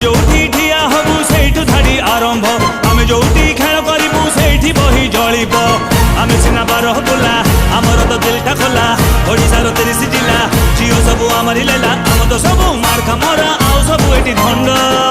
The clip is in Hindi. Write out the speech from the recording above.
जोठी ठिया हबु सेठु धाड़ी आरंभ आमे जोठी खेल करिबु सेठी बही जलिब आमे सिना बारह बुला आमर तो दिलटा खोला ओडिशार 30 जिला जियो सबु आमरी लेला आम तो सबु मार खामरा आउ सबु एटी धंड।